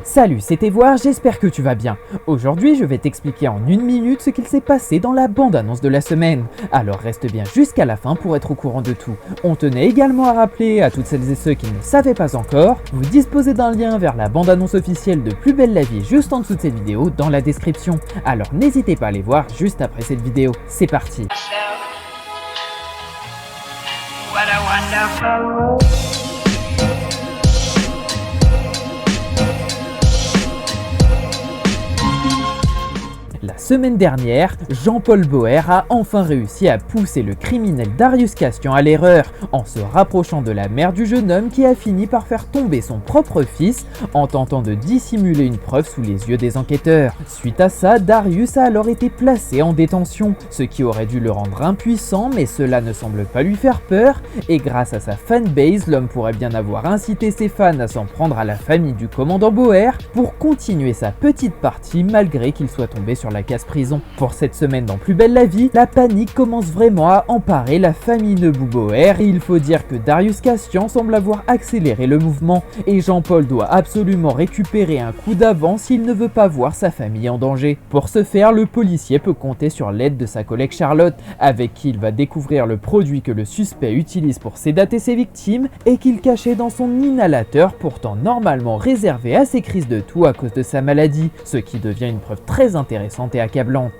Salut, c'était Voir, j'espère que tu vas bien. Aujourd'hui, je vais t'expliquer en une minute ce qu'il s'est passé dans la bande-annonce de la semaine. Alors reste bien jusqu'à la fin pour être au courant de tout. On tenait également à rappeler à toutes celles et ceux qui ne savaient pas encore, vous disposez d'un lien vers la bande-annonce officielle de Plus belle la vie juste en dessous de cette vidéo dans la description. Alors n'hésitez pas à aller voir juste après cette vidéo. C'est parti. What a wonderful world. La semaine dernière, Jean-Paul Boer a enfin réussi à pousser le criminel Darius Castian à l'erreur en se rapprochant de la mère du jeune homme qui a fini par faire tomber son propre fils en tentant de dissimuler une preuve sous les yeux des enquêteurs. Suite à ça, Darius a alors été placé en détention, ce qui aurait dû le rendre impuissant, mais cela ne semble pas lui faire peur et grâce à sa fanbase, l'homme pourrait bien avoir incité ses fans à s'en prendre à la famille du commandant Boer pour continuer sa petite partie malgré qu'il soit tombé sur la case prison. Pour cette semaine dans Plus belle la vie, la panique commence vraiment à emparer la famille Nebou Boer et il faut dire que Darius Castian semble avoir accéléré le mouvement et Jean-Paul doit absolument récupérer un coup d'avance s'il ne veut pas voir sa famille en danger. Pour ce faire, le policier peut compter sur l'aide de sa collègue Charlotte, avec qui il va découvrir le produit que le suspect utilise pour sédater ses victimes et qu'il cachait dans son inhalateur, pourtant normalement réservé à ses crises de toux à cause de sa maladie, ce qui devient une preuve très intéressante et accablante.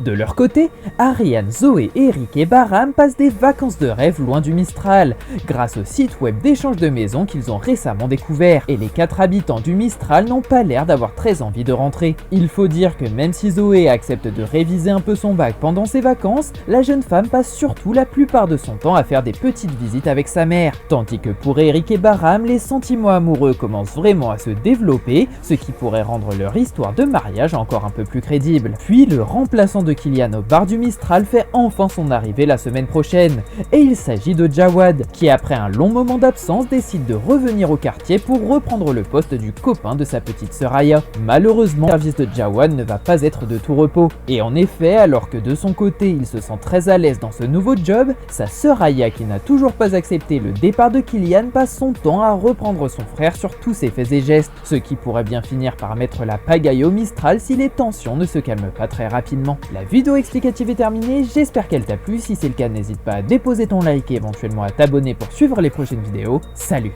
De leur côté, Ariane, Zoé, Eric et Bahram passent des vacances de rêve loin du Mistral, grâce au site web d'échange de maisons qu'ils ont récemment découvert, et les 4 habitants du Mistral n'ont pas l'air d'avoir très envie de rentrer. Il faut dire que même si Zoé accepte de réviser un peu son bac pendant ses vacances, la jeune femme passe surtout la plupart de son temps à faire des petites visites avec sa mère, tandis que pour Eric et Bahram, les sentiments amoureux commencent vraiment à se développer, ce qui pourrait rendre leur histoire de mariage encore un peu plus crédible. Puis le remplaçant de Kylian au bar du Mistral fait enfin son arrivée la semaine prochaine, et il s'agit de Jawad, qui après un long moment d'absence décide de revenir au quartier pour reprendre le poste du copain de sa petite sœur Aya. Malheureusement, le service de Jawad ne va pas être de tout repos, et en effet, alors que de son côté il se sent très à l'aise dans ce nouveau job, sa sœur Aya, qui n'a toujours pas accepté le départ de Kylian, passe son temps à reprendre son frère sur tous ses faits et gestes, ce qui pourrait bien finir par mettre la pagaille au Mistral si les tensions ne se calment pas très rapidement. La vidéo explicative est terminée, j'espère qu'elle t'a plu, si c'est le cas n'hésite pas à déposer ton like et éventuellement à t'abonner pour suivre les prochaines vidéos. Salut!